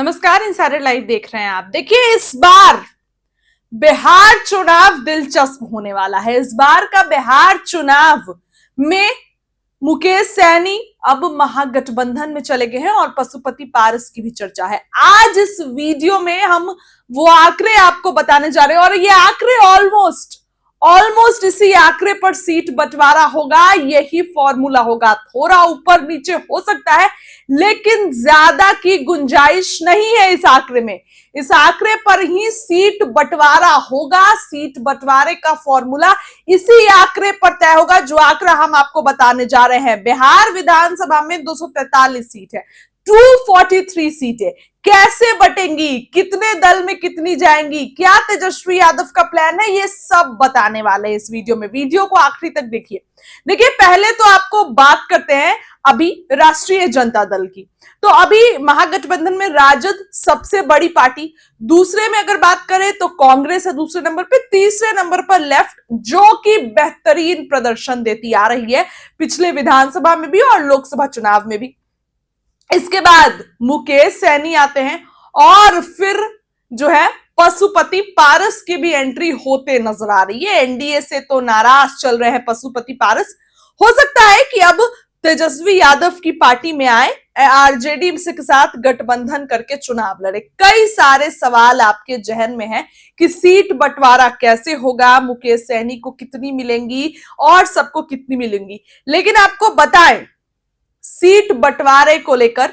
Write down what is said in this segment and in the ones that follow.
नमस्कार, insider live देख रहे हैं आप। देखिए, इस बार बिहार चुनाव दिलचस्प होने वाला है। इस बार का बिहार चुनाव में मुकेश सहनी अब महागठबंधन में चले गए हैं और पशुपति पारस की भी चर्चा है। आज इस वीडियो में हम वो आंकड़े आपको बताने जा रहे हैं और ये आंकड़े ऑलमोस्ट इसी आंकड़े पर सीट बंटवारा होगा। यही फॉर्मूला होगा। थोड़ा ऊपर नीचे हो सकता है, लेकिन ज्यादा की गुंजाइश नहीं है इस आंकड़े में। इस आंकड़े पर ही सीट बंटवारा होगा। सीट बंटवारे का फॉर्मूला इसी आंकड़े पर तय होगा, जो आंकड़ा हम आपको बताने जा रहे हैं। बिहार विधानसभा में 243 सीट है, 243 सीटें कैसे बटेंगी, कितने दल में कितनी जाएंगी, क्या तेजस्वी यादव का प्लान है, ये सब बताने वाले हैं इस वीडियो में। वीडियो को आखिरी तक देखिए। देखिए, पहले तो आपको बात करते हैं अभी राष्ट्रीय जनता दल की। तो अभी महागठबंधन में राजद सबसे बड़ी पार्टी, दूसरे में अगर बात करें तो कांग्रेस है दूसरे नंबर पे, तीसरे नंबर पर लेफ्ट, जो कि बेहतरीन प्रदर्शन देती आ रही है पिछले विधानसभा में भी और लोकसभा चुनाव में भी। इसके बाद मुकेश सहनी आते हैं और फिर जो है पशुपति पारस की भी एंट्री होते नजर आ रही है। एनडीए से तो नाराज चल रहे हैं पशुपति पारस। हो सकता है कि अब तेजस्वी यादव की पार्टी में आए, आरजेडी के साथ गठबंधन करके चुनाव लड़े। कई सारे सवाल आपके जहन में हैं कि सीट बंटवारा कैसे होगा, मुकेश सहनी को कितनी मिलेंगी और सबको कितनी मिलेंगी। लेकिन आपको बताएं, सीट बंटवारे को लेकर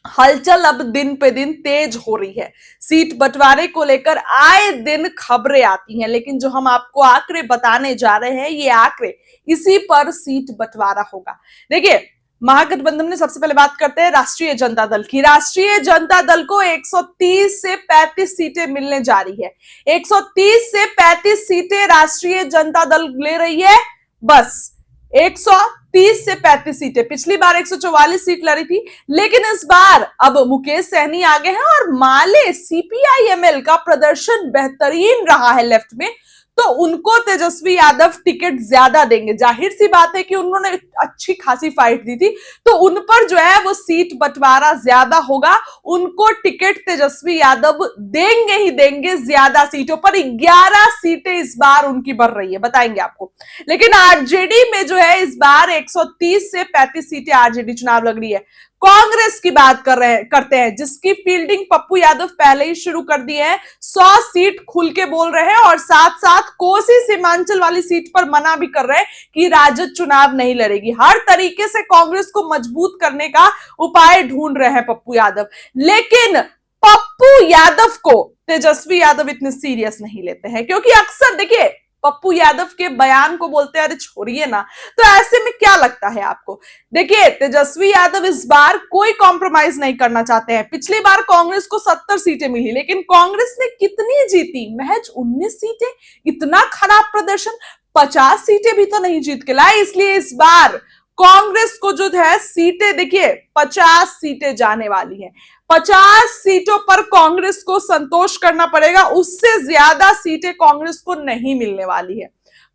हलचल अब दिन पे दिन तेज हो रही है। सीट बंटवारे को लेकर आए दिन खबरें आती हैं, लेकिन जो हम आपको आंकड़े बताने जा रहे हैं, ये आंकड़े इसी पर सीट बंटवारा होगा। देखिए, महागठबंधन में सबसे पहले बात करते हैं राष्ट्रीय जनता दल की। राष्ट्रीय जनता दल को 130 से 35 सीटें मिलने जा रही है। 130 से 35 सीटें राष्ट्रीय जनता दल ले रही है। बस 130 से 35 सीटें। पिछली बार 144 सीट लड़ी थी, लेकिन इस बार अब मुकेश सहनी आगे हैं और माले सीपीआईएमएल का प्रदर्शन बेहतरीन रहा है लेफ्ट में, तो उनको तेजस्वी यादव टिकट ज्यादा देंगे। जाहिर सी बात है कि उन्होंने अच्छी खासी फाइट दी थी, तो उन पर जो है वो सीट बंटवारा ज्यादा होगा। उनको टिकट तेजस्वी यादव देंगे ही देंगे ज्यादा सीटों पर। 11 सीटें इस बार उनकी बढ़ रही है, बताएंगे आपको। लेकिन आरजेडी में जो है इस बार 130 से 35 सीटें आरजेडी चुनाव लग रही है। कांग्रेस की बात करते हैं, जिसकी फील्डिंग पप्पू यादव पहले ही शुरू कर दी है। 100 सीट खुल के बोल रहे हैं और साथ साथ कोसी सीमांचल वाली सीट पर मना भी कर रहे हैं कि राजद चुनाव नहीं लड़ेगी। हर तरीके से कांग्रेस को मजबूत करने का उपाय ढूंढ रहे हैं पप्पू यादव। लेकिन पप्पू यादव को तेजस्वी यादव इतने सीरियस नहीं लेते हैं, क्योंकि अक्सर देखिए पप्पू यादव के बयान को बोलते हैं अरे छोड़िए ना। तो ऐसे में क्या लगता है आपको? देखिए, तेजस्वी यादव इस बार कोई कॉम्प्रोमाइज नहीं करना चाहते हैं। पिछली बार कांग्रेस को 70 सीटें मिली, लेकिन कांग्रेस ने कितनी जीती? महज 19 सीटें। इतना खराब प्रदर्शन। 50 सीटें भी तो नहीं जीत के लाए। इसलिए इस बार कांग्रेस को जो है सीटें, देखिए 50 सीटें जाने वाली हैं। 50 सीटों पर कांग्रेस को संतोष करना पड़ेगा। उससे ज्यादा सीटें कांग्रेस को नहीं मिलने वाली है।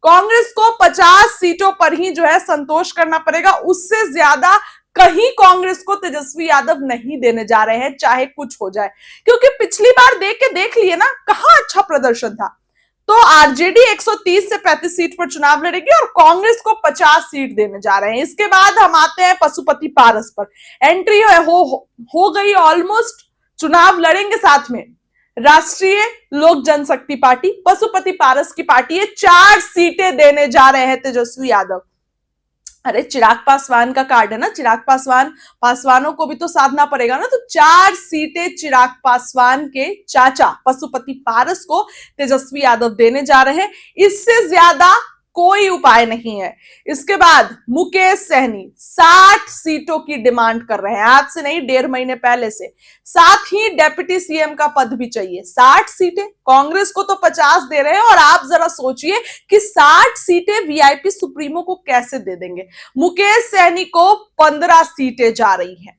कांग्रेस को 50 सीटों पर ही जो है संतोष करना पड़ेगा। उससे ज्यादा कहीं कांग्रेस को तेजस्वी यादव नहीं देने जा रहे हैं, चाहे कुछ हो जाए। क्योंकि पिछली बार देख लिए ना, कहां अच्छा प्रदर्शन था। तो आरजेडी 130 से 35 सीट पर चुनाव लड़ेगी और कांग्रेस को 50 सीट देने जा रहे हैं। इसके बाद हम आते हैं पशुपति पारस पर। एंट्री हो गई ऑलमोस्ट। चुनाव लड़ेंगे साथ में राष्ट्रीय लोक जनशक्ति पार्टी, पशुपति पारस की पार्टी है। 4 सीटें देने जा रहे हैं तेजस्वी यादव। अरे चिराग पासवान का कार्ड है ना, चिराग पासवानों को भी तो साधना पड़ेगा ना। तो 4 सीटें चिराग पासवान के चाचा पशुपति पारस को तेजस्वी यादव देने जा रहे हैं। इससे ज्यादा कोई उपाय नहीं है। इसके बाद मुकेश सहनी 60 सीटों की डिमांड कर रहे हैं, आज से नहीं 1.5 महीने पहले से। साथ ही डिप्टी सीएम का पद भी चाहिए। 60 सीटें, कांग्रेस को तो 50 दे रहे हैं और आप जरा सोचिए कि 60 सीटें वीआईपी सुप्रीमो को कैसे दे देंगे। मुकेश सहनी को 15 सीटें जा रही हैं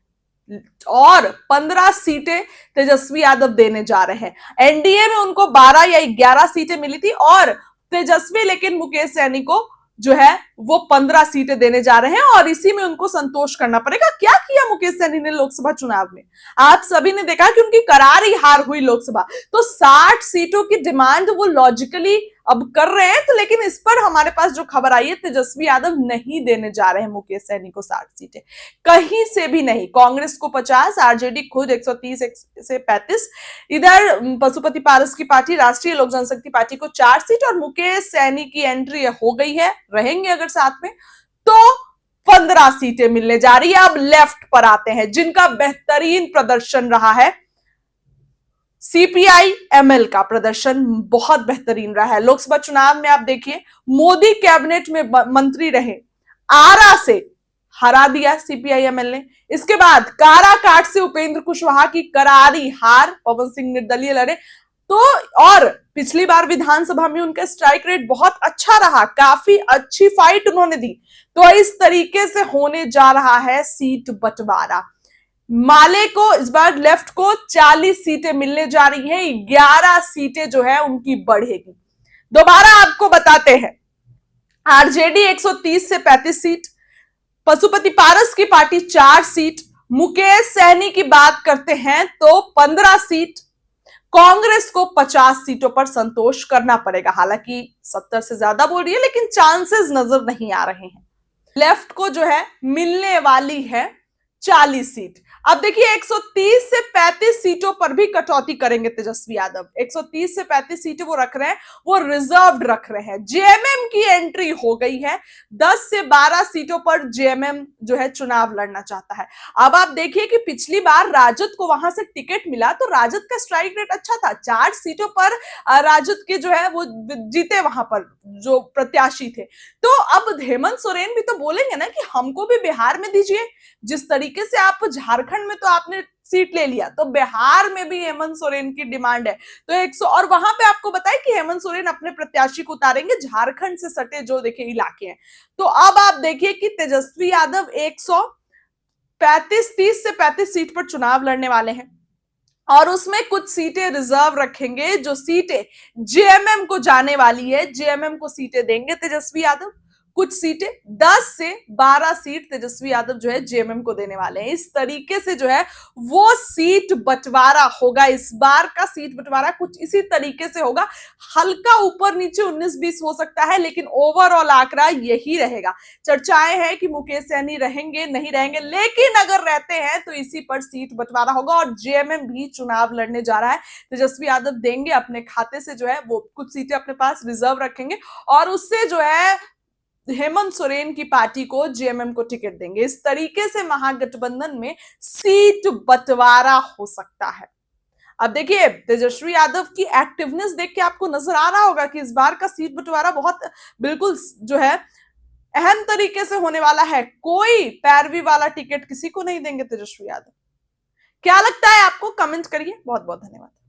और 15 सीटें तेजस्वी यादव देने जा रहे हैं। एनडीए में उनको 12 या 11 सीटें मिली थी और तेजस्वी लेकिन मुकेश सहनी को जो है वो 15 सीटें देने जा रहे हैं और इसी में उनको संतोष करना पड़ेगा। क्या किया मुकेश सहनी ने लोकसभा चुनाव में? आप सभी ने देखा कि उनकी करारी हार हुई लोकसभा, तो 60 सीटों की डिमांड वो लॉजिकली अब कर रहे हैं। तो लेकिन इस पर हमारे पास जो खबर आई है, तेजस्वी यादव नहीं देने जा रहे हैं मुकेश सहनी को 60 सीटें, कहीं से भी नहीं। कांग्रेस को 50, आरजेडी खुद 130 से 35, इधर पशुपति पारस की पार्टी राष्ट्रीय लोक जनशक्ति पार्टी को 4 सीट और मुकेश सहनी की एंट्री हो गई है, रहेंगे अगर साथ में तो 15 सीटें मिलने जा रही है। अब लेफ्ट पर आते हैं, जिनका बेहतरीन प्रदर्शन रहा है। सीपीआई एमएल का प्रदर्शन बहुत बेहतरीन रहा है लोकसभा चुनाव में। आप देखिए, मोदी कैबिनेट में मंत्री रहे, आरा से हरा दिया सीपीआई एमएल ने। इसके बाद काराकाट से उपेंद्र कुशवाहा की करारी हार, पवन सिंह निर्दलीय लड़े। तो और पिछली बार विधानसभा में उनका स्ट्राइक रेट बहुत अच्छा रहा, काफी अच्छी फाइट उन्होंने दी। तो इस तरीके से होने जा रहा है सीट बंटवारा। माले को इस बार लेफ्ट को 40 सीटें मिलने जा रही हैं, 11 सीटें जो है उनकी बढ़ेगी। दोबारा आपको बताते हैं, आरजेडी 130 से 35 सीट, पशुपति पारस की पार्टी 4 सीट, मुकेश सहनी की बात करते हैं तो 15 सीट, कांग्रेस को 50 सीटों पर संतोष करना पड़ेगा। हालांकि 70 से ज्यादा बोल रही है, लेकिन चांसेस नजर नहीं आ रहे हैं। लेफ्ट को जो है मिलने वाली है 40 सीट। अब देखिए, 130 से 35 सीटों पर भी कटौती करेंगे तेजस्वी यादव। 130 से 35 सीटें वो रख रहे हैं, वो रिजर्व्ड रख रहे हैं। जेएमएम की एंट्री हो गई है, 10 से 12 सीटों पर जेएमएम जो है चुनाव लड़ना चाहता है। अब आप देखिए कि पिछली बार राजद को वहां से टिकट मिला तो राजद का स्ट्राइक रेट अच्छा था, 4 सीटों पर राजद के जो है वो जीते वहां पर जो प्रत्याशी थे। तो अब हेमंत सोरेन भी तो बोलेंगे ना कि हमको भी बिहार में दीजिए। जिस तरीके से आप झारखंड में तो आपने सीट ले लिया, तो बिहार में भी हेमंत सोरेन की डिमांड है। तो 100, और वहां पे आपको बताएं कि हेमंत सोरेन अपने प्रत्याशी को उतारेंगे झारखंड से सटे जो देखिए इलाके हैं। तो अब आप देखिए कि तेजस्वी यादव 135, 30 से 35 सीट पर चुनाव लड़ने वाले हैं और उसमें कुछ सीटें रिजर्व रखेंगे। जो सीटें जेएमएम को जाने वाली है, जेएमएम को सीटें देंगे तेजस्वी यादव। कुछ सीटें 10 से 12 सीट तेजस्वी यादव जो है जेएमएम को देने वाले हैं। इस तरीके से जो है वो सीट बंटवारा होगा। इस बार का सीट बंटवारा कुछ इसी तरीके से होगा, हल्का ऊपर नीचे 19-20 हो सकता है, लेकिन ओवरऑल आंकड़ा यही रहेगा। चर्चाएं हैं कि मुकेश सहनी रहेंगे नहीं रहेंगे, लेकिन अगर रहते हैं तो इसी पर सीट बंटवारा होगा और जेएमएम भी चुनाव लड़ने जा रहा है। तेजस्वी यादव देंगे अपने खाते से जो है वो कुछ सीटें अपने पास रिजर्व रखेंगे और उससे जो है हेमंत सोरेन की पार्टी को जेएमएम को टिकट देंगे। इस तरीके से महागठबंधन में सीट बंटवारा हो सकता है। अब देखिए, तेजस्वी यादव की एक्टिवनेस देख के आपको नजर आ रहा होगा कि इस बार का सीट बंटवारा बहुत बिल्कुल जो है अहम तरीके से होने वाला है। कोई पैरवी वाला टिकट किसी को नहीं देंगे तेजस्वी यादव। क्या लगता है आपको? कमेंट करिए। बहुत बहुत धन्यवाद।